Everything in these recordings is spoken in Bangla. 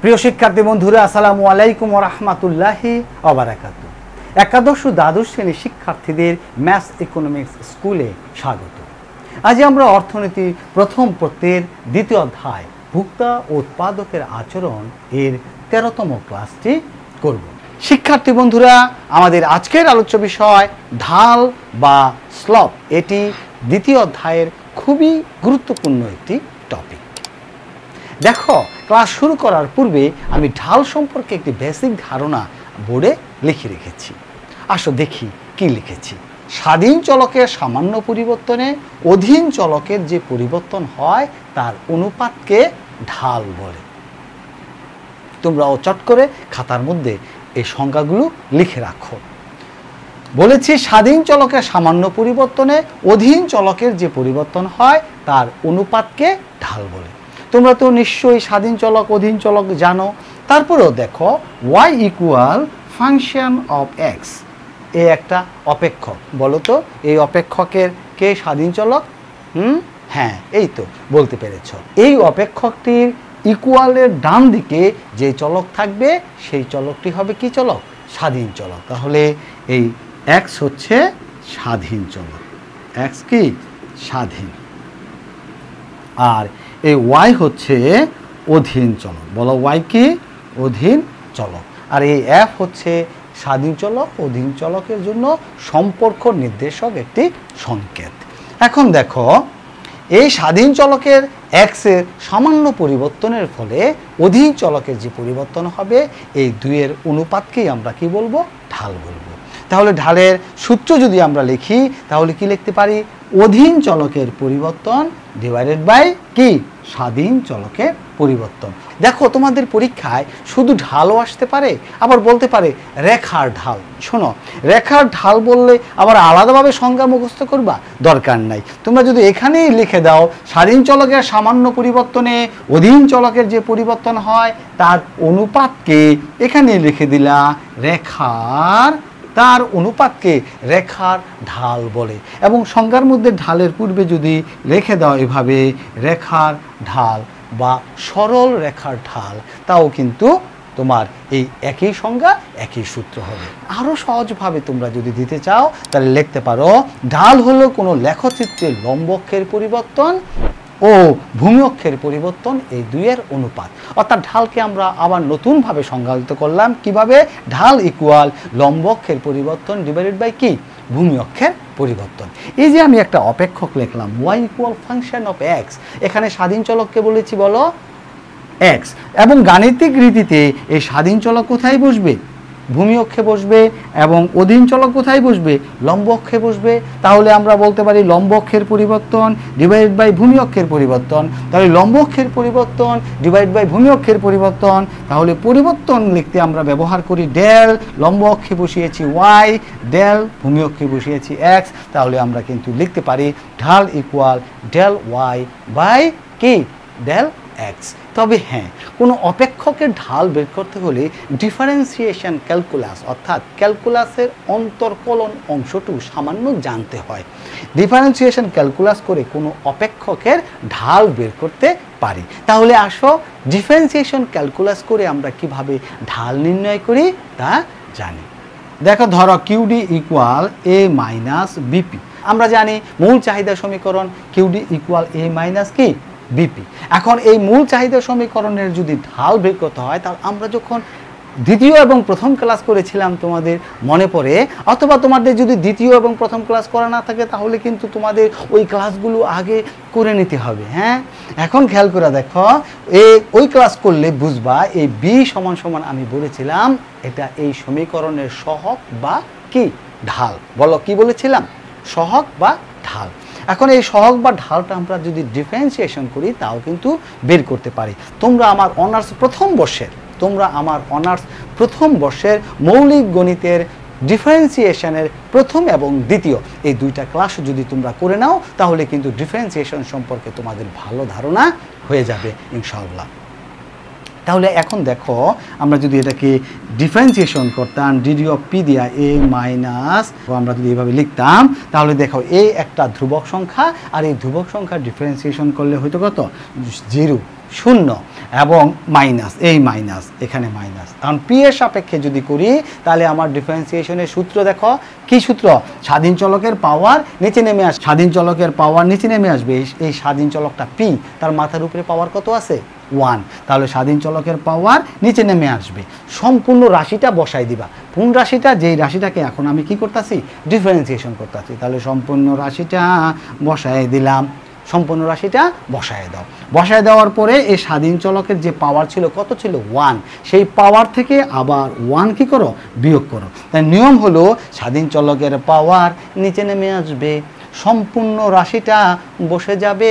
প্রিয় শিক্ষার্থী বন্ধুরা, আসসালামু আলাইকুম ওয়া রাহমাতুল্লাহি ওয়া বারাকাতুহু। একাদশ ও দ্বাদশ শ্রেণীর শিক্ষার্থীদের ম্যাথস ইকোনমিক্স স্কুলে স্বাগত। আজ আমরা অর্থনীতি প্রথম পত্রের দ্বিতীয় অধ্যায় ভোক্তা ও উৎপাদকের আচরণ এর 13তম ক্লাসটি করব। শিক্ষার্থী বন্ধুরা, আমাদের আজকের আলোচ্য বিষয় ঢাল বা স্লপ। এটি দ্বিতীয় অধ্যায়ের খুবই গুরুত্বপূর্ণ একটি টপিক। দেখো, ক্লাস শুরু করার পূর্বে আমি ঢাল সম্পর্কে একটি বেসিক ধারণা বোর্ডে লিখে রেখেছি। আসো দেখি কি লিখেছি। স্বাধীন চলকের সামান্য পরিবর্তনে অধীন চলকের যে পরিবর্তন হয় তার অনুপাতকে ঢাল বলে। তোমরাও চট করে খাতার মধ্যে এই সংজ্ঞাগুলো লিখে রাখো। বলেছি স্বাধীন চলকের সামান্য পরিবর্তনে অধীন চলকের যে পরিবর্তন হয় তার অনুপাতকে ঢাল বলে। তোমরা তো নিশ্চয়ই স্বাধীন চলক অধীন চলক জানো। তারপরেও দেখো y equal function of x, এ একটা অপেক্ষক। বলো তো এই অপেক্ষকের কে স্বাধীন চলক? হ্যাঁ, এই তো বলতে পেরেছ। এই অপেক্ষকটির ইকুয়ালের ডান দিকে যে চলক থাকবে সেই চলকটি হবে কি চলক? স্বাধীন চলক। তাহলে এই x হচ্ছে স্বাধীন চলক। x কি? স্বাধীন। আর এই y হচ্ছে অধীন চলক। বলো y কি? অধীন চলক। আর এই f হচ্ছে স্বাধীন চলক অধীন চলকের জন্য সম্পর্ক নির্দেশক একটি সংকেত। এখন দেখো, এই স্বাধীন চলকের x এর সামান্য পরিবর্তনের ফলে অধীন চলকের যে পরিবর্তন হবে এই দুইয়ের অনুপাতকেই আমরা কি বলবো? ঢাল বলবো। তাহলে ঢালের সূত্র যদি আমরা লিখি তাহলে কি লিখতে পারি? অধীন চলকের পরিবর্তন ডিভাইডেড বাই কি? স্বাধীন চলকের পরিবর্তন। দেখো, তোমাদের পরীক্ষায় শুধু ঢালও আসতে পারে, আবার বলতে পারে রেখার ঢাল। শোনো, রেখার ঢাল বললে আবার আলাদাভাবে সংজ্ঞা মুখস্থ করবা দরকার নাই। তোমরা যদি এখানেই লিখে দাও স্বাধীন চলকের সামান্য পরিবর্তনে অধীন চলকের যে পরিবর্তন হয় তার অনুপাতকে এখানে লিখে দিলা রেখার, তার অনুপাতকে রেখার ঢাল বলে। এবং সংজ্ঞার মধ্যে ঢালের পূর্বে যদি রেখে দাও এভাবে রেখার ঢাল বা সরল রেখার ঢাল, তাও কিন্তু তোমার এই একই সংজ্ঞা একই সূত্র হবে। আরও সহজভাবে তোমরা যদি দিতে চাও তাহলে লিখতে পারো ঢাল হলো কোনো লেখচিত্রের লম্ব অক্ষের পরিবর্তন ও ভূমি অক্ষের পরিবর্তন, এই দুইয়ের অনুপাত। অর্থাৎ ঢালকে আমরা আবার নতুনভাবে সংজ্ঞায়িত করলাম কিভাবে? ঢাল ইকুয়াল লম্ব অক্ষের পরিবর্তন ডিভাইডেড বাই কি? ভূমি অক্ষের পরিবর্তন। এই যে আমি একটা অপেক্ষক লিখলাম y equal function of x, এখানে স্বাধীন চলককে বলেছি বলো x, এবং গাণিতিক রীতিতে এই স্বাধীন চলক কোথায় বসবে? ভূমি অক্ষে বসবে। এবং অধীন চলক কোথায় বসবে? লম্ব অক্ষে বসবে। তাহলে আমরা বলতে পারি লম্ব অক্ষের পরিবর্তন ডিভাইড বাই ভূমি অক্ষের পরিবর্তন। তাহলে লম্ব অক্ষের পরিবর্তন ডিভাইড বাই ভূমি অক্ষের পরিবর্তন। তাহলে পরিবর্তন লিখতে আমরা ব্যবহার করি ডেল, লম্ব অক্ষে বসিয়েছি y, ডেল ভূমি অক্ষে বসিয়েছি x। তাহলে আমরা কিন্তু লিখতে পারি ঢাল ইকুয়াল ডেল y বাই কি? Del x। তবে হ্যাঁ, কোনো অপেক্ষকের ঢাল বের করতে হলে ডিফারেন্সিয়েশন ক্যালকুলাস অর্থাৎ ক্যালকুলাসের অন্তর্কলন অংশটুকু সামান্য জানতে হয়। ডিফারেন্সিয়েশন ক্যালকুলাস করে কোনো অপেক্ষকের ঢাল বের করতে পারি। তাহলে আসো ডিফারেন্সিয়েশন ক্যালকুলাস করে আমরা কিভাবে ঢাল নির্ণয় করি তা জানি। দেখো, ধরো কিউডি ইকুয়াল এ মাইনাস বিপি। আমরা জানি মূল চাহিদা সমীকরণ কিউডি ইকুয়াল এ মাইনাস কি? বিপি। এখন এই মূল চাহিদা সমীকরণের যদি ঢাল বের করতে হয় তাহলে আমরা যখন দ্বিতীয় এবং প্রথম ক্লাস করেছিলাম তোমাদের মনে পড়ে, অথবা তোমাদের যদি দ্বিতীয় এবং প্রথম ক্লাস করা না থাকে তাহলে কিন্তু তোমাদের ওই ক্লাসগুলো আগে করে নিতে হবে। হ্যাঁ, এখন খেয়াল করে দেখো, ওই ক্লাস করলে বুঝবা এই বি সমান সমান আমি বলেছিলাম এটা এই সমীকরণের সহগ বা কি? ঢাল। বলো কি বলেছিলাম? সহগ বা ঢাল। এখন এই সহগ বা ঢালটা আমরা যদি ডিফারেন্সিয়েশন করি তাও কিন্তু বের করতে পারি। তোমরা আমার অনার্স প্রথম বর্ষের মৌলিক গণিতের ডিফারেন্সিয়েশনের প্রথম এবং দ্বিতীয় এই দুইটা ক্লাস যদি তোমরা করে নাও তাহলে কিন্তু ডিফারেন্সিয়েশন সম্পর্কে তোমাদের ভালো ধারণা হয়ে যাবে ইনশাআল্লাহ। তাহলে এখন দেখো, আমরা যদি এটাকে ডিফারেন্সিয়েশন করতাম ডিডি অফ পি দিয়া এ মাইনাস, আমরা যদি এইভাবে লিখতাম তাহলে দেখো এই একটা ধ্রুবক সংখ্যা, আর এই ধ্রুবক সংখ্যা ডিফারেন্সিয়েশন করলে হয়তো কত 0 0 এবং মাইনাস, এই মাইনাস এখানে মাইনাস। কারণ পি এর সাপেক্ষে যদি করি তাহলে আমার ডিফারেন্সিয়েশনের সূত্র দেখো কি সূত্র, স্বাধীন চলকের পাওয়ার নিচে নেমে আসবে, স্বাধীন চলকের পাওয়ার নিচে নেমে আসবে। এই স্বাধীন চলকটা পি, তার মাথার উপরে পাওয়ার কত আছে 1, তাহলে স্বাধীন চলকের পাওয়ার নিচে নেমে আসবে। সম্পূর্ণ রাশিটা বসাই দিবা, কোন রাশিটা, যেই রাশিটাকে এখন আমি কি করতেছি ডিফারেন্সিয়েশন করতেছি। তাহলে সম্পূর্ণ রাশিটা বসাই দিলাম, সম্পূর্ণ রাশিটা বসায় দাও। বসায় দেওয়ার পরে এই স্বাধীন চলকের যে পাওয়ার ছিল কত ছিল 1, সেই পাওয়ার থেকে আবার 1 কি করো বিয়োগ করো। তাই নিয়ম হলো স্বাধীন চলকের পাওয়ার নিচে নেমে আসবে, সম্পূর্ণ রাশিটা বসে যাবে,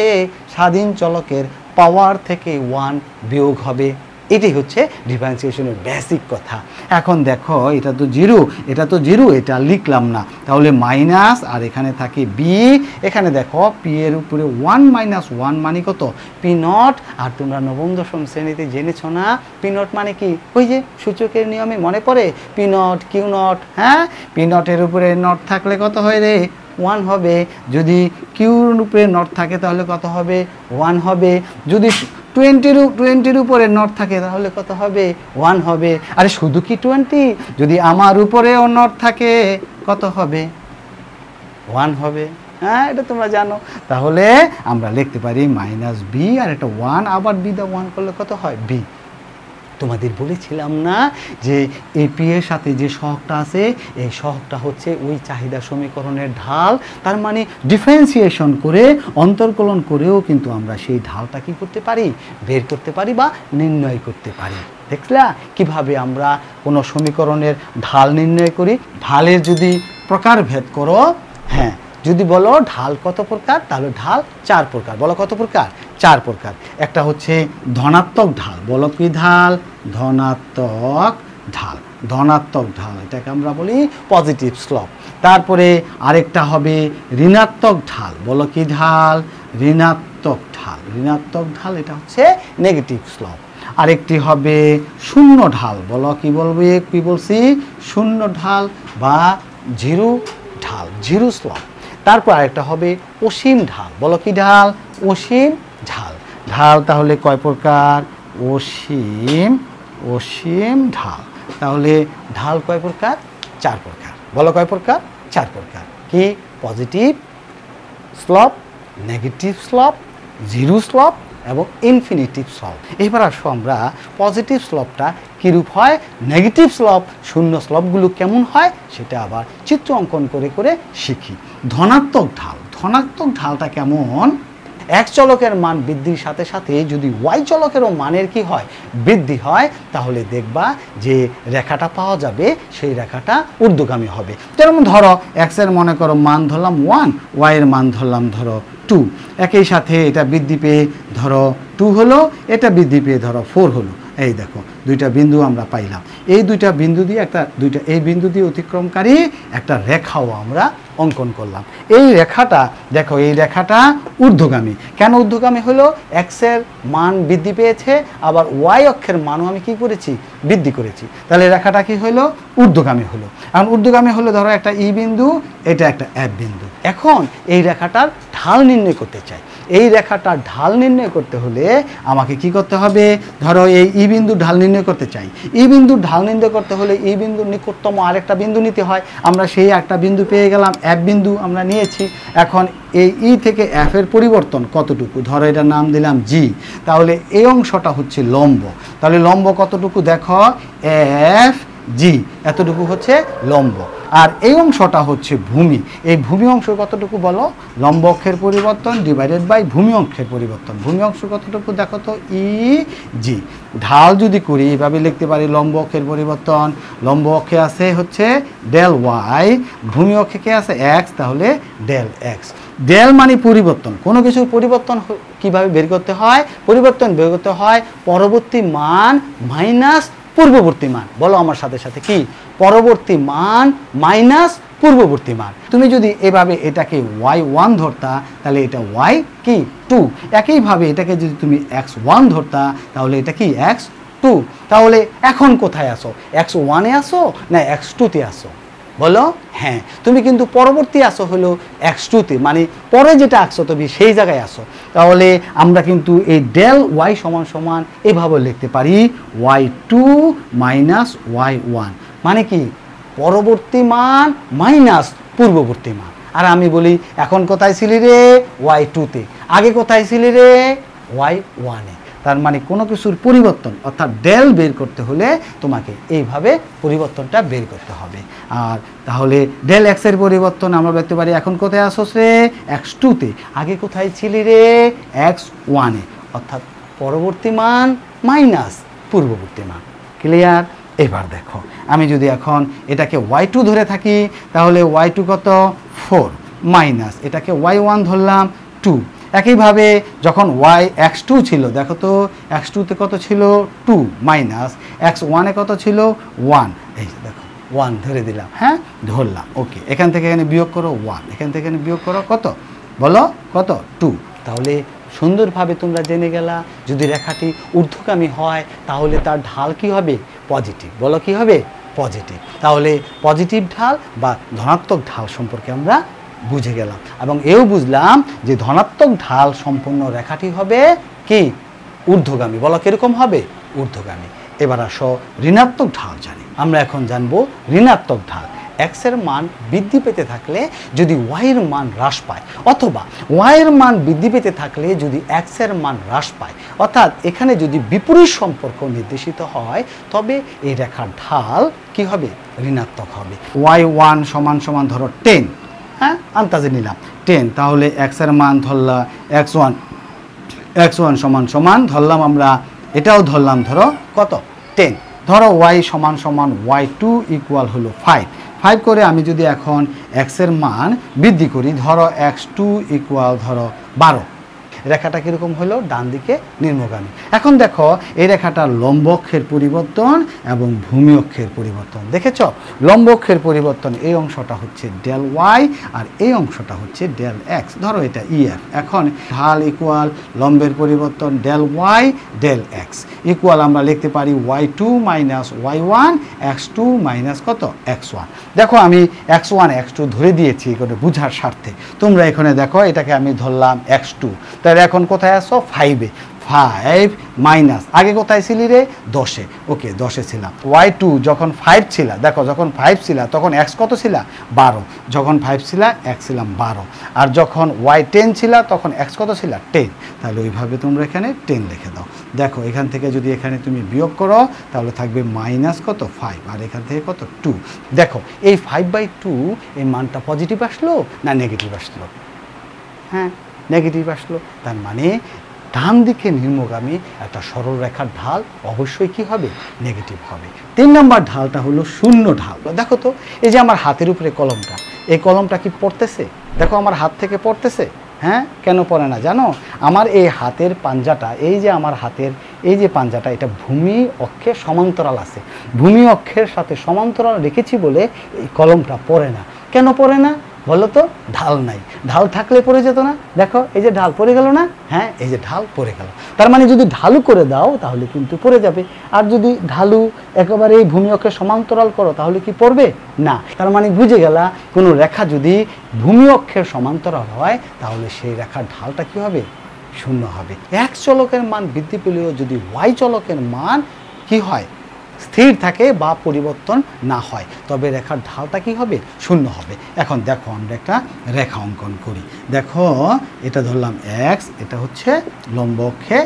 স্বাধীন চলকের পাওয়ার থেকে 1 বিয়োগ হবে। এটাই হচ্ছে ডিফারেন্সিয়েশনের বেসিক কথা। এখন দেখো এটা তো 0, এটা তো 0, এটা লিখলাম না, তাহলে মাইনাস, আর এখানে থাকে বি, এখানে দেখো পি এর উপরে 1 - 1 মানে কত পি নট। আর তোমরা নবম দশম শ্রেণীতে জেনেছ না পি নট মানে কি, ওই যে সূচকের নিয়মে মনে পড়ে পি নট কিউ নট, হ্যাঁ পি নটের উপরে নট থাকলে কত হয় রে 1 হবে, যদি কিউর উপরে নট থাকে তাহলে কত হবে 1 হবে, যদি 20-র উপরে নট থাকে তাহলে কত হবে 1 হবে। আরে শুধু কি 20, যদি আমার উপরেও নট থাকে কত হবে 1 হবে, হ্যাঁ এটা তোমরা জানো। তাহলে আমরা লিখতে পারি মাইনাস বি, আর এটা 1, আবার বি দা 1 করলে কত হয় বি। তোমাদের বলেছিলাম না যে এপি এর সাথে যে সহগটা আছে এই সহগটা হচ্ছে ওই চাহিদা সমীকরণের ঢাল, তার মানে ডিফারেন্সিয়েশন করে অন্তর্কলন করেও কিন্তু আমরা সেই ঢালটা কি করতে পারি বের করতে পারি বা নির্ণয় করতে পারি। দেখলা কিভাবে আমরা কোনো সমীকরণের ঢাল নির্ণয় করি। ঢালের যদি প্রকারভেদ করো, হ্যাঁ যদি বলো ঢাল কত প্রকার, তাহলে ঢাল 4 প্রকার। বলো কত প্রকার 4 প্রকার। একটা হচ্ছে ধনাত্মক ঢাল, বলো কি ঢাল ধনাত্মক ঢাল, ধনাত্মক ঢাল এটাকে আমরা বলি পজিটিভ স্লপ। তারপরে আরেকটা হবে ঋণাত্মক ঢাল, বলো কি ঢাল ঋণাত্মক ঢাল, ঋণাত্মক ঢাল এটা হচ্ছে নেগেটিভ স্লপ। আরেকটি হবে শূন্য ঢাল, বলো কি বলবে কি বলছি শূন্য ঢাল বা জিরো ঢাল, জিরো স্লপ। তারপর আরেকটা হবে অসীম ঢাল, বলো কি ঢাল অসীম ঢাল। ঢাল তাহলে কয় প্রকার অসীম, অসীম ঢাল। তাহলে ঢাল কয় প্রকার 4 প্রকার। বলো কয় প্রকার 4 প্রকার। কি positive slope, negative slope, zero slope এবং ইনফিনিটিভ স্লপ। এবার আসো আমরা পজিটিভ স্লপটা কীরূপ হয়, নেগেটিভ স্লপ শূন্য স্লপগুলো কেমন হয় সেটা আবার চিত্র অঙ্কন করে করে শিখি। ধনাত্মক ঢাল, ধনাত্মক ঢালটা কেমন, এক চলকের মান বৃদ্ধির সাথে সাথে যদি ওয়াই চলকেরও মানের কি হয় বৃদ্ধি হয়, তাহলে দেখবা যে রেখাটা পাওয়া যাবে সেই রেখাটা ঊর্ধ্বগামী হবে। যেমন ধরো এক্স এর মনে করো মান ধরলাম 1, ওয়াই এর মান ধরলাম ধরো 2, একই সাথে এটা বৃদ্ধি পেয়ে ধরো 2 হলো, এটা বৃদ্ধি পেয়ে ধরো 4 হলো। এই দেখো দুইটা বিন্দু আমরা পাইলাম, এই দুইটা বিন্দু দিয়ে এই বিন্দু দিয়ে অতিক্রমকারী একটা রেখাও আমরা অঙ্কন করলাম। এই রেখাটা দেখো, এই রেখাটা ঊর্ধ্বগামী। কেন ঊর্ধ্বগামী হলো, এক্সের মান বৃদ্ধি পেয়েছে, আবার ওয়াই অক্ষের মানও আমি কি করেছি বৃদ্ধি করেছি, তাহলে রেখাটা কি হলো ঊর্ধ্বগামী হলো। এখন ঊর্ধ্বগামী হলো ধরো একটা ই বিন্দু, এটা একটা এফ বিন্দু। এখন এই রেখাটার ঢাল নির্ণয় করতে চাই। এই রেখাটার ঢাল নির্ণয় করতে হলে আমাকে কি করতে হবে, ধরো এই ই বিন্দুর ঢাল নির্ণয় করতে চাই। ই বিন্দুর ঢাল নির্ণয় করতে হলে ই বিন্দুর নিকটতম আরেকটা বিন্দু নিতে হয়। আমরা সেই একটা বিন্দু পেয়ে গেলাম, এফ বিন্দু আমরা নিয়েছি। এখন এই ই থেকে এফ এর পরিবর্তন কতটুকু, ধরো এটার নাম দিলাম জি, তাহলে এই অংশটা হচ্ছে লম্ব। তাহলে লম্ব কতটুকু দেখো, এফ জি এতটুকু হচ্ছে লম্ব। আর এই অংশটা হচ্ছে ভূমি। এই ভূমি অংশ কতটুকু বলো, লম্ব অক্ষের পরিবর্তন ডিভাইডেড বাই ভূমি অক্ষের পরিবর্তন। ভূমি অংশ কতটুকু দেখো তো, ই জি। ঢাল যদি করি এভাবে লিখতে পারি, লম্ব অক্ষের পরিবর্তন, লম্ব অক্ষে আছে হচ্ছে ডেল ওয়াই, ভূমি অক্ষে কে আছে এক্স, তাহলে ডেল এক্স। ডেল মানে পরিবর্তন, কোনো কিছুর পরিবর্তন কিভাবে বের করতে হয়, পরিবর্তন বের করতে হয় পরবর্তী মান মাইনাস পূর্ববর্তী মান। বলো আমার সাথে সাথে কি, পরবর্তী মান মাইনাস পূর্ববর্তী মান। তুমি যদি এভাবে এটাকে y1 ধরতা তাহলে এটা y কি 2, একইভাবে এটাকে যদি তুমি x1 ধরতা তাহলে এটা কি x2। 2। তাহলে এখন কোথায় আসো? x1-এ আসো না x2-তে আসো? বলো। হ্যাঁ, তুমি কিন্তু পরবর্তী আসো হলো x2-তে, মানে পরে যেটা আসছো তুমি সেই জায়গায় আসো। তাহলে আমরা কিন্তু এই ডেল y সমান সমান এভাবে লিখতে পারি y2 মাইনাস y1, মানে কি পরবর্তী মান মাইনাস পূর্ববর্তী মান। আর আমি বলি এখন কোথায় ছিলি রে? y2-তে। আগে কোথায় ছিলি রে? y1-এ। তার মানে কোনো কিছুর পরিবর্তন অর্থাৎ ডেল বের করতে হলে তোমাকে এইভাবে পরিবর্তনটা বের করতে হবে। আর তাহলে ডেল এক্স এর পরিবর্তন আমরা বলতে পারি এখন কোথায় আসোস রে? x2-তে। আগে কোথায় ছিলি রে? x1-এ, অর্থাৎ পরবর্তী মান মাইনাস পূর্ববর্তী মান। ক্লিয়ার? এবার দেখো আমি যদি এখন এটাকে y2 ধরে থাকি তাহলে y2 কত? 4 মাইনাস এটাকে y1 ধরলাম 2। একইভাবে যখন x2 ছিল, দেখো তো x2-তে কত ছিল? 2 মাইনাস x1-এ কত ছিল? 1। এই দেখো 1 ধরে দিলাম, হ্যাঁ ধরলাম, ওকে। এখান থেকে এখানে বিয়োগ করো 1, এখান থেকে এখানে বিয়োগ করো কত? বলো কত? 2। তাহলে সুন্দরভাবে তোমরা জেনে গেলা যদি রেখাটি ঊর্ধ্বগামী হয় তাহলে তার ঢাল কি হবে? পজিটিভ। বলো কি হবে? পজিটিভ। তাহলে পজিটিভ ঢাল বা ধনাত্মক ঢাল সম্পর্কে আমরা বুঝে গেলাম এবং এও বুঝলাম যে ধনাত্মক ঢাল সম্পন্ন রেখাটি হবে কি? ঊর্ধ্বগামী। বলো কিরকম হবে? ঊর্ধ্বগামী। এবার আসো ঋণাত্মক ঢাল জানি। আমরা এখন জানবো ঋণাত্মক ঢাল। এক্স এর মান বৃদ্ধি পেতে থাকলে যদি ওয়াই এর মান হ্রাস পায়, অথবা ওয়াই এর মান বৃদ্ধি পেতে থাকলে যদি এক্স এর মান হ্রাস পায়, অর্থাৎ এখানে যদি বিপরীত সম্পর্ক নির্দেশিত হয় তবে এই রেখার ঢাল কি হবে? ঋণাত্মক হবে। y1 সমান সমান ধরো 10, হ্যাঁ আন্দাজে নিলাম 10। তাহলে এক্স এর মান ধরলাম x1 সমান সমান ধরলাম আমরা, এটাও ধরলাম ধরো কত? 10। ধরো y সমান সমান y2 ইকুয়াল হলো 5 করে আমি যদি এখন x এর মান বৃদ্ধি করি, ধরো x2 ইকুয়াল ধরো 12, রেখাটা কীরকম হলো? ডান দিকে নিম্নগামী। এখন দেখো এই রেখাটার লম্ব অক্ষের পরিবর্তন এবং ভূমি অক্ষের পরিবর্তন দেখেছ? লম্ব অক্ষের পরিবর্তন এই অংশটা হচ্ছে ডেল ওয়াই আর এই অংশটা হচ্ছে ডেল এক্স। ধরো এটা ইএফ। এখন ঢাল ইকুয়াল লম্বের পরিবর্তন del Y del X equal আমরা লিখতে পারি y2 minus y1 x2 minus কত? x1। দেখো আমি x1 x2 ধরে দিয়েছি এখানে বুঝার স্বার্থে। তোমরা এখানে দেখো এটাকে আমি ধরলাম x2। তাহলে এখন কোথায় আসো? 5-এ। 5 মাইনাস আগে কোথায় ছিলি রে? 10-এ। ওকে 10-এ ছিলাম। y2 যখন 5 ছিল, দেখো যখন 5 ছিল তখন x কত ছিল? 12। যখন 5 ছিল x ছিলাম 12। আর যখন y10 ছিল তখন x কত ছিল? 10। তাহলে ওইভাবে তোমরা এখানে 10 লিখে দাও। দেখো এখান থেকে যদি এখানে তুমি বিয়োগ করো তাহলে থাকবে মাইনাস কত? 5। আর এখান থেকে কত? 2। দেখো এই 5/2 এই মানটা পজিটিভ আসলো না নেগেটিভ আসলো? হ্যাঁ নেগেটিভ আসলো। তার মানে ডান দিকে নিম্নগামী একটা সরল রেখার ঢাল অবশ্যই কি হবে? নেগেটিভ হবে। 3 নম্বর ঢালটা হলো শূন্য ঢাল। দেখো তো এই যে আমার হাতের উপরে কলমটা, এই কলমটা কি পড়তেছে? দেখো আমার হাত থেকে পড়তেছে। হ্যাঁ কেন পড়ে না জানো? আমার এই হাতের পাঞ্জাটা, এই যে আমার হাতের এই যে পাঞ্জাটা, এটা ভূমি অক্ষের সমান্তরাল আছে। ভূমি অক্ষের সাথে সমান্তরাল রেখেছি বলে এই কলমটা পড়ে না। কেন পড়ে না বলো তো? ঢাল নাই। ঢাল থাকলে পড়ে যেত না। দেখো এই যে ঢাল পড়ে গেল না? হ্যাঁ এই যে ঢাল পড়ে গেল। তার মানে যদি ঢালু করে দাও তাহলে কিন্তু পড়ে যাবে। আর যদি ঢালু একেবারে এই ভূমি অক্ষের সমান্তরাল করো তাহলে কি পড়বে না। তার মানে বুঝে গেলা কোনো রেখা যদি ভূমি অক্ষের সমান্তরাল হয় তাহলে সেই রেখার ঢালটা কি হবে? শূন্য হবে। এক চলকের মান বৃদ্ধি পেলেও যদি ওয়াই চলকের মান কি হয়? স্থির থাকে বা পরিবর্তন না হয় তবে রেখার ঢালটা কি হবে? শূন্য হবে। এখন দেখো আমরা একটা রেখা অঙ্কন করি। দেখো এটা ধরলাম এক্স, এটা হচ্ছে লম্ব অক্ষে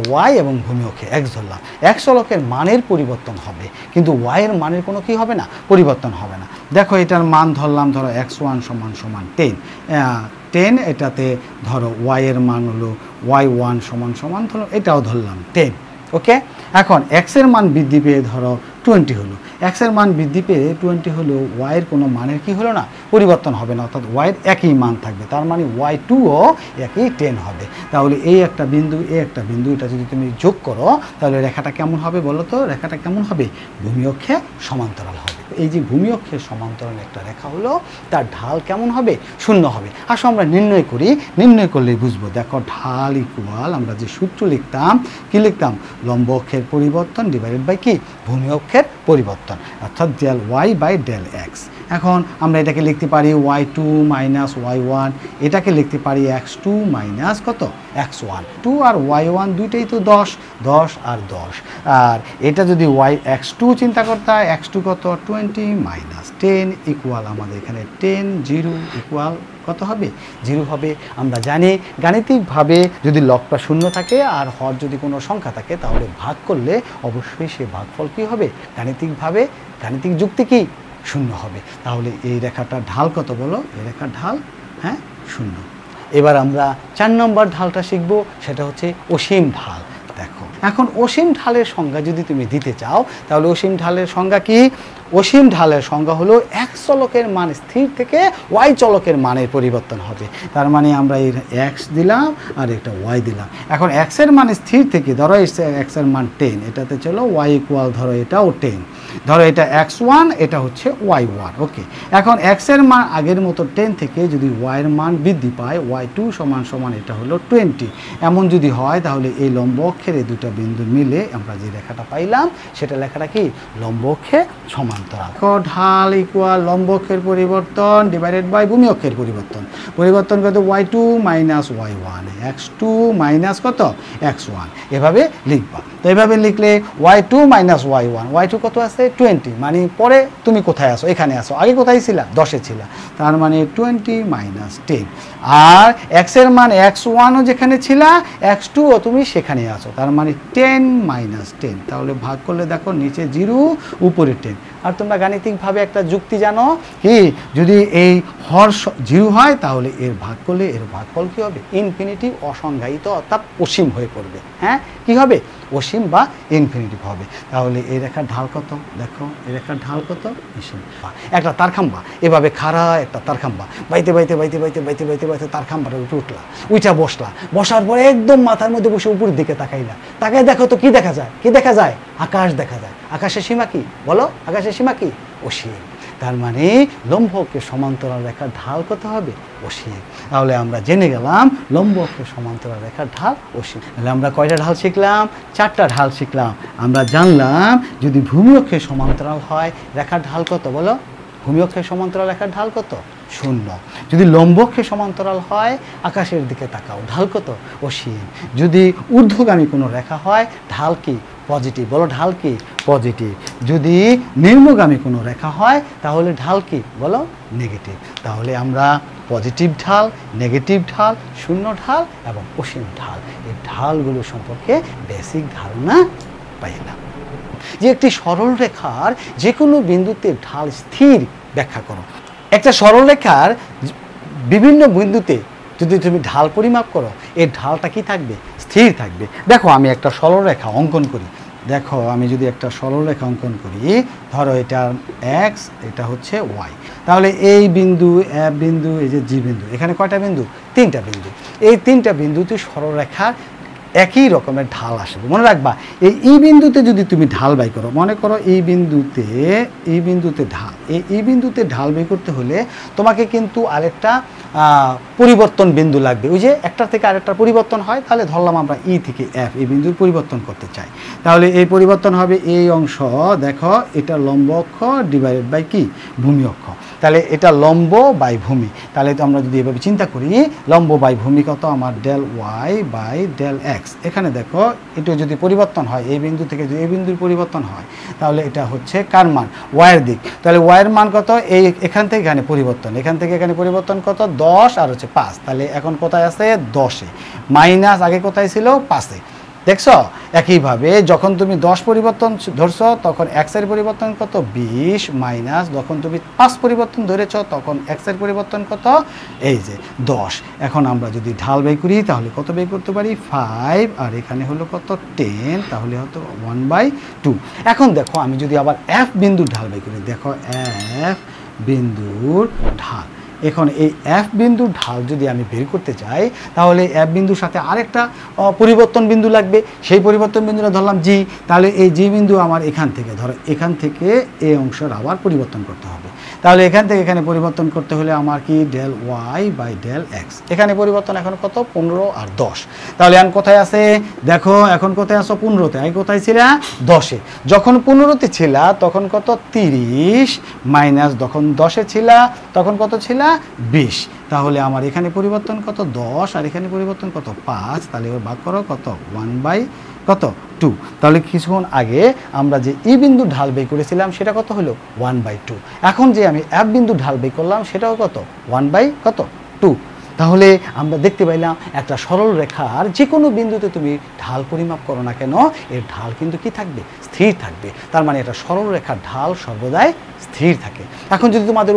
ওয়াই এবং ভূমি অক্ষে এক্স ধরলাম। এক্স চলকের মানের পরিবর্তন হবে কিন্তু ওয়াইয়ের মানের কোনো কি হবে না? পরিবর্তন হবে না। দেখো এটার মান ধরলাম ধরো x1 সমান সমান 10, এটাতে ধরো ওয়াইয়ের মান হলো y1 সমান সমান ধরো এটাও ধরলাম 10। ওকে এখন এক্স এর মান বৃদ্ধি পেয়ে ধরো 20 হলো। এক্সের মান বৃদ্ধি পেয়ে 20 হলো, ওয়াইয়ের কোনো মানের কি হলো না, পরিবর্তন হবে না, অর্থাৎ ওয়াইয়ের একই মান থাকবে। তার মানে y2ও একই 10 হবে। তাহলে এই একটা বিন্দু, এই একটা বিন্দু, এটা যদি তুমি যোগ করো তাহলে রেখাটা কেমন হবে বলো তো? রেখাটা কেমন হবে? ভূমি অক্ষে সমান্তরাল হবে। এই যে ভূমি অক্ষের সমান্তরাল একটা রেখা হলো, তার ঢাল কেমন হবে? 0 হবে। আসো আমরা নির্ণয় করি, নির্ণয় করলেই বুঝবো। দেখো, ঢাল ইকুয়াল, আমরা যে সূত্র লিখতাম, কি লিখতাম? লম্ব অক্ষের পরিবর্তন ডিভাইডেড বাই কি? ভূমি অক্ষের পরিবর্তন, অর্থাৎ del Y by del X. এখন আমরা এটাকে লিখতে পারি y2 মাইনাস y1, এটাকে লিখতে পারি x2 মাইনাস কত? x1। 2 আর y1 দুইটাই তো 10, 10 আর 10। আর এটা যদি x2 চিন্তা করতে হয়, x2 কত? 20 মাইনাস 10 ইকুয়াল, আমাদের এখানে 10, 0 ইকুয়াল কত হবে? 0 হবে। আমরা জানি গাণিতিকভাবে যদি লবটা 0 থাকে আর হর যদি কোনো সংখ্যা থাকে, তাহলে ভাগ করলে অবশ্যই সে ভাগফল কী হবে? গাণিতিকভাবে, গাণিতিক যুক্তি কি? 0 হবে। তাহলে এই রেখাটার ঢাল কত বলো? এই রেখার ঢাল 0। এবার আমরা 4 নম্বর ঢালটা শিখব, সেটা হচ্ছে অসীম ঢাল। দেখো, এখন অসীম ঢালের সংজ্ঞা যদি তুমি দিতে চাও, তাহলে অসীম ঢালের সংজ্ঞা কি? অসীম ঢালের সংজ্ঞা হলো x চলকের মান স্থির থেকে y চলকের মানের পরিবর্তন হবে। তার মানে আমরা এই x দিলাম আর একটা y দিলাম। এখন x এর মান স্থির থেকে, ধরো x এর মান 10, এটাতে চলো y ইকুয়াল, ধরো এটাও 10, ধরো এটা x1, এটা হচ্ছে y1। ওকে, এখন x এর মান আগের মতো 10 থেকে যদি y এর মান বৃদ্ধি পায়, y2 সমান সমান এটা হলো 20, এমন যদি হয়, তাহলে এই লম্ব অক্ষের এই দুটো বিন্দু মিলে আমরা যে রেখাটা পাইলাম, সেটা লেখাটা কি? লম্ব অক্ষে সমান্তরাল। ঢাল ইকুয়াল লম্ব অক্ষের পরিবর্তন ডিভাইডেড বাই ভূমি অক্ষের পরিবর্তন। পরিবর্তন কত? y2 minus y1, x2 minus কত? x1, এভাবে লিখবা। তো এভাবে লিখলে y2 মাইনাস y1, y2 কত আছে? 20, মানে পরে তুমি কোথায় আসো? এখানে আসো। আগে কোথায় ছিলা? 10-এ ছিলা। তার মানে 20 মাইনাস 10। আর x এর মান x1ও যেখানে ছিলা, x2ও তুমি সেখানে আসো। তার মানে 10 মাইনাস 10। তাহলে ভাগ করলে দেখো, নিচে 0, উপরে 10। আর তোমরা গাণিতিকভাবে একটা যুক্তি জানো কি? যদি এই হর 0 হয়, তাহলে এর ভাগ করলে এর ভাগফল কী হবে? ইনফিনিটিভ, অসংজ্ঞায়িত, অর্থাৎ অসীম হয়ে পড়বে। কি হবে? অসীম বা ইনফিনিটিভ হবে। তাহলে এই রেখার ঢাল কত? দেখো, এই রেখার ঢাল কত? অসীম। একটা তারখাম্বা, এভাবে খাড়া একটা তারখাম্বা, বাইতে বাইতে বাইতে বাইতে বাইতে বাইতে বাইতে তারখাম্বাটা উঠলা, উইটা বসলা, বসার পরে একদম মাথার মধ্যে বসে উপরের দিকে তাকাইলা। তাকাই দেখো তো কি দেখা যায়? কি দেখা যায়? আকাশ দেখা যায়। আকাশের সীমা কি বলো? আকাশের সীমা কি? অসীম। তার মানে লম্ব অক্ষের সমান্তরাল রেখার ঢাল কত হবে? অসীম। তাহলে আমরা জেনে গেলাম লম্ব অক্ষের সমান্তরাল রেখার ঢাল অসীম। তাহলে আমরা কয়টা ঢাল শিখলাম? 4টা ঢাল শিখলাম। আমরা জানলাম যদি ভূমি অক্ষের সমান্তরাল হয়, রেখার ঢাল কত বলো? ভূমি অক্ষের সমান্তরাল রেখার ঢাল কত? 0। যদি লম্ব অক্ষের সমান্তরাল হয়, আকাশের দিকে তাকাও, ঢাল কত? অসীম। যদি ঊর্ধ্বগামী কোনো রেখা হয়, ঢাল কি? পজিটিভ। বলো, ঢাল কি? পজিটিভ। যদি নিম্নগামী কোনো রেখা হয়, তাহলে ঢাল কি? বলো, নেগেটিভ। তাহলে আমরা পজিটিভ ঢাল, নেগেটিভ ঢাল, শূন্য ঢাল এবং অসীম ঢাল, এই ঢালগুলো সম্পর্কে বেসিক ধারণা পাইলাম। যে একটি সরল রেখার যে কোনো বিন্দুতে ঢাল স্থির ব্যাখ্যা করো। একটা সরল রেখার বিভিন্ন বিন্দুতে যদি তুমি ঢাল পরিমাপ করো, এই ঢালটা কি থাকবে? স্থির থাকবে। দেখো, আমি একটা সরল রেখা অঙ্কন করি। দেখো, আমি যদি একটা সরল রেখা অঙ্কন করি, ধরো এটা x, এটা হচ্ছে y, তাহলে এই বিন্দু F বিন্দু, এই যে G বিন্দু, এখানে কয়টা বিন্দু? 3টা বিন্দু। এই 3টা বিন্দুতে সরল রেখার একই রকমের ঢাল আসবে। মনে রাখবা, এই বিন্দুতে যদি তুমি ঢাল বাই করো, মনে করো এই বিন্দুতে ঢাল, এই বিন্দুতে ঢাল বাই করতে হলে তোমাকে কিন্তু আরেকটা পরিবর্তন বিন্দু লাগবে। ওই যে একটা থেকে আরেকটা পরিবর্তন হয়, তাহলে ধরলাম আমরা ই থেকে এফ, এই বিন্দুর পরিবর্তন করতে চাই, তাহলে এই পরিবর্তন হবে এই অংশ। দেখো, এটা লম্ব অক্ষ ডিভাইডেড বাই কি? ভূমি অক্ষ। তাহলে এটা লম্ব বাই ভূমি। তাহলে তো আমরা যদি এভাবে চিন্তা করি, লম্ব বাই ভূমি কত? আমার del Y by del X. এখানে দেখো, এটা যদি পরিবর্তন হয়, এই বিন্দু থেকে যদি এই বিন্দুর পরিবর্তন হয়, তাহলে এটা হচ্ছে কার মান? ওয়াইয়ের দিক। তাহলে ওয়াইয়ের মান কত? এখান থেকে এখানে পরিবর্তন, এখান থেকে এখানে পরিবর্তন কত? 10 আর হচ্ছে 5। তাহলে এখন কোথায় আছে? 10-এ। মাইনাস আগে কোথায় ছিল? 5-এ। দেখছো একইভাবে যখন তুমি 10 পরিবর্তন ধরছো তখন x এর পরিবর্তন কত 20 মাইনাস যখন তুমি 5 পরিবর্তন ধরেছ তখন x এর পরিবর্তন কত এই যে 10। এখন আমরা যদি ঢাল বের করি তাহলে কত বের করতে পারি 5 আর এখানে হলো কত 10, তাহলে হতো 1/2। এখন দেখো আমি যদি আবার f বিন্দুর ঢাল বের করি, দেখো f বিন্দুর ঢাল, এখন এই f বিন্দুর ঢাল যদি আমি বের করতে চাই তাহলে f বিন্দুর সাথে আরেকটা পরিবর্তন বিন্দু লাগবে, সেই পরিবর্তন বিন্দুটা ধরলাম g, তাহলে এই g বিন্দু আমার এখান থেকে ধরো এখান থেকে এই অংশের আবার পরিবর্তন করতে হবে, তাহলে এখান থেকে এখানে পরিবর্তন করতে হলে আমার কি del y by del x, এখানে পরিবর্তন এখন কত 15 আর 10, তাহলে এখন কোথায় আছে দেখো এখন কোথায় আছো 15তে, আগে কোথায় ছিল 10-এ, যখন 15তে ছিল তখন কত 30 মাইনাস যখন 10-এ ছিল তখন কত ছিল 20, তাহলে আমার এখানে পরিবর্তন কত 10 আর এখানে পরিবর্তন কত 5, তাহলে এবার ভাগ করো কত 1/2, তাহলে কিছুক্ষণ আগে আমরা যে ই বিন্দুর ঢাল বের করেছিলাম সেটা কত হলো 1/2, এখন যে আমি এফ বিন্দুর ঢাল বের করলাম সেটাও কত 1/2। তাহলে আমরা দেখতে পাইলাম একটা সরল রেখার যে কোনো বিন্দুতে তুমি ঢাল পরিমাপ করো না কেন এর ঢাল কিন্তু কি থাকবে স্থির থাকবে, তার মানে একটা সরল রেখার ঢাল সর্বদাই স্থির থাকে। এখন যদি তোমাদের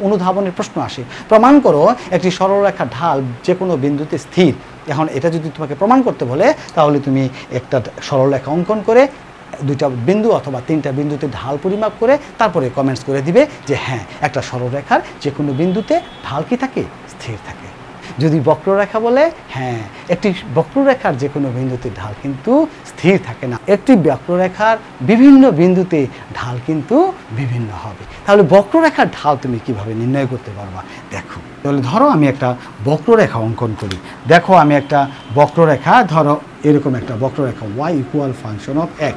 অনুধাবনের প্রশ্ন আসে প্রমাণ করো একটি সরল রেখার ঢাল যে কোনো বিন্দুতে স্থির, এখন এটা যদি তোমাকে প্রমাণ করতে বলে তাহলে তুমি একটা সরল রেখা অঙ্কন করে দুইটা বিন্দু অথবা তিনটা বিন্দুতে ঢাল পরিমাপ করে তারপরে কমেন্টস করে দিবে যে হ্যাঁ একটা সরল রেখার যে কোনো বিন্দুতে ঢাল কি থাকে স্থির থাকে। যদি বক্ররেখা বলে হ্যাঁ একটি বক্ররেখার যে কোনো বিন্দুতে ঢাল কিন্তু স্থির থাকে না, একটি বক্ররেখার বিভিন্ন বিন্দুতে ঢাল কিন্তু বিভিন্ন হবে। তাহলে বক্ররেখার ঢাল তুমি কিভাবে নির্ণয় করতে পারবা দেখো, তাহলে ধরো আমি একটা বক্ররেখা অঙ্কন করি, দেখো আমি একটা বক্ররেখা ধরো এরকম একটা বক্ররেখা y equal function of x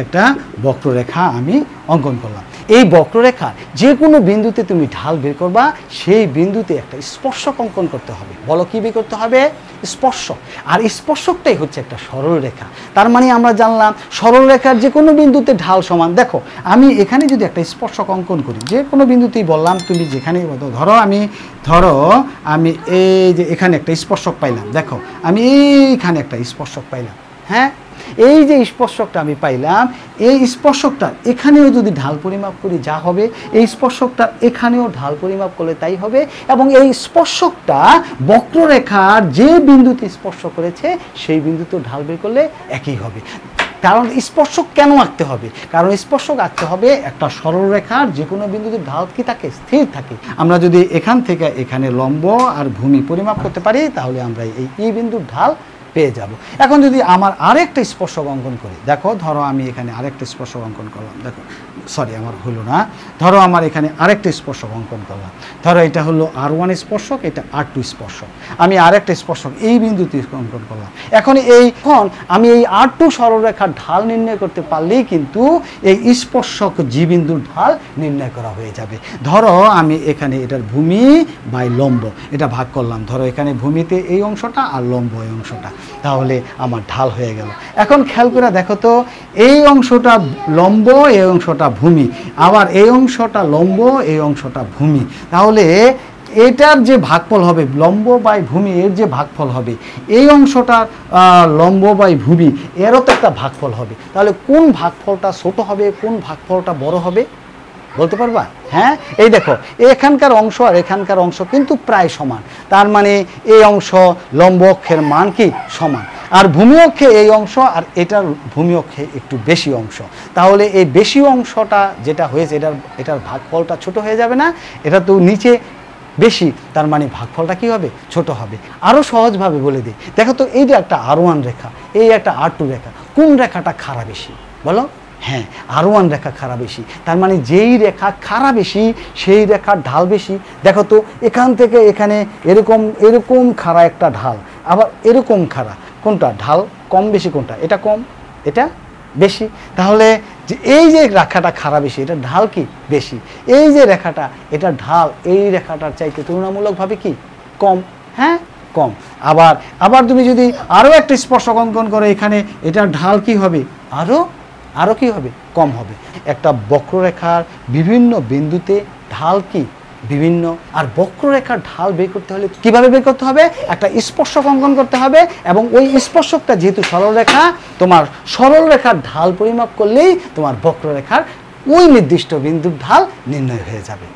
একটা বক্ররেখা আমি অঙ্কন করলাম। এই বক্ররেখা যে কোনো বিন্দুতে তুমি ঢাল বের করবা সেই বিন্দুতে একটা স্পর্শক অঙ্কন করতে হবে। বলো কি বের করতে হবে স্পর্শক, আর স্পর্শকটাই হচ্ছে একটা সরল রেখা। তার মানে আমরা জানলাম সরল রেখার যে কোনো বিন্দুতে ঢাল সমান। দেখো আমি এখানে যদি একটা স্পর্শক অঙ্কন করি যে কোনো বিন্দুতেই বললাম তুমি যেখানে ধরো আমি এই যে এখানে একটা স্পর্শক পাইলাম, দেখো আমি এইখানে একটা স্পর্শক পাইলাম, হ্যাঁ এই যে স্পর্শকটা আমি পাইলাম এই স্পর্শকটা এখানেও যদি ঢাল পরিমাপ করি যা হবে এই স্পর্শকটা এখানেও ঢাল পরিমাপ করলে তাই হবে, এবং এই স্পর্শকটা বক্ররেখার যে বিন্দুতে স্পর্শ করেছে সেই বিন্দুতেও ঢাল বের করলে একই হবে। কারণ স্পর্শক কেন আঁকতে হবে, কারণ স্পর্শক আঁকতে হবে একটা সরল রেখার যে কোনো বিন্দুতে ঢাল কি থাকে স্থির থাকে। আমরা যদি এখান থেকে এখানে লম্ব আর ভূমি পরিমাপ করতে পারি তাহলে আমরা এই বিন্দুর ঢাল পেয়ে যাব। এখন যদি আমার আরেকটা স্পর্শক অঙ্কন করি, দেখো ধরো আমি এখানে আরেকটা স্পর্শক অঙ্কন করলাম, দেখো সরি আমার হলো না, ধরো আমার এখানে আরেকটা স্পর্শক অঙ্কন করলাম, ধরো এটা হলো R1 স্পর্শক, এটা R2 স্পর্শক, আমি আরেকটা স্পর্শক এই বিন্দুতে অঙ্কন করলাম। এখন আমি এই R2 সরলরেখার ঢাল নির্ণয় করতে পারলেই কিন্তু এই স্পর্শক জি বিন্দুর ঢাল নির্ণয় করা হয়ে যাবে। ধরো আমি এখানে এটার ভূমি বাই লম্ব এটা ভাগ করলাম, ধরো এখানে ভূমিতে এই অংশটা আর লম্ব এই অংশটা, তাহলে আমার ঢাল হয়ে গেল। এখন খেয়াল করে দেখো তো এই অংশটা লম্ব এই অংশটা ভূমি, আবার এই অংশটা লম্ব এই অংশটা ভূমি, তাহলে এটার যে ভাগফল হবে লম্ব বাই ভূমি এর যে ভাগফল হবে এই অংশটার লম্ব বাই ভূমি এরও তো একটা ভাগফল হবে, তাহলে কোন ভাগফলটা ছোট হবে কোন ভাগফলটা বড় হবে বলতে পারবা? হ্যাঁ এই দেখো এখানকার অংশ আর এখানকার অংশ কিন্তু প্রায় সমান, তার মানে এই অংশ লম্ব অক্ষের মান কি সমান, আর ভূমি অক্ষে এই অংশ আর এটার ভূমি অক্ষে একটু বেশি অংশ, তাহলে এই বেশি অংশটা যেটা হয়েছে এটার ভাগফলটা ছোট হয়ে যাবে না, এটা তো নিচে বেশি তার মানে ভাগফলটা কি হবে ছোট হবে। আরও সহজভাবে বলে দিই, দেখো তো এই যে একটা R1 রেখা এই একটা R2 রেখা, কোন রেখাটা খাড়া বেশি বলো? হ্যাঁ R1 রেখা খাড়া বেশি, তার মানে যেই রেখা খাড়া বেশি সেই রেখার ঢাল বেশি। দেখো তো এখান থেকে এখানে এরকম খাড়া একটা ঢাল, আবার এরকম খাড়া, কোনটা ঢাল কম বেশি কোনটা? এটা কম এটা বেশি, তাহলে যে এই যে রেখাটা খাড়া বেশি এটা ঢাল কি বেশি, এই যে রেখাটা এটা ঢাল এই রেখাটার চাইতে তুলনামূলকভাবে কি কম, হ্যাঁ কম। আবার তুমি যদি আরও একটা স্পর্শক অঙ্কন করো এখানে এটার ঢাল কি হবে আরও কি হবে কম হবে। একটা বক্ররেখার বিভিন্ন বিন্দুতে ঢাল কি বিভিন্ন। আর বক্ররেখার ঢাল বের করতে হলে কিভাবে বের করতে হবে? একটা স্পর্শক অঙ্কন করতে হবে, এবং ওই স্পর্শকটা যেহেতু সরলরেখা, তোমার সরলরেখার ঢাল পরিমাপ করলেই তোমার বক্ররেখার ওই নির্দিষ্ট বিন্দুর ঢাল নির্ণয় হয়ে যাবে।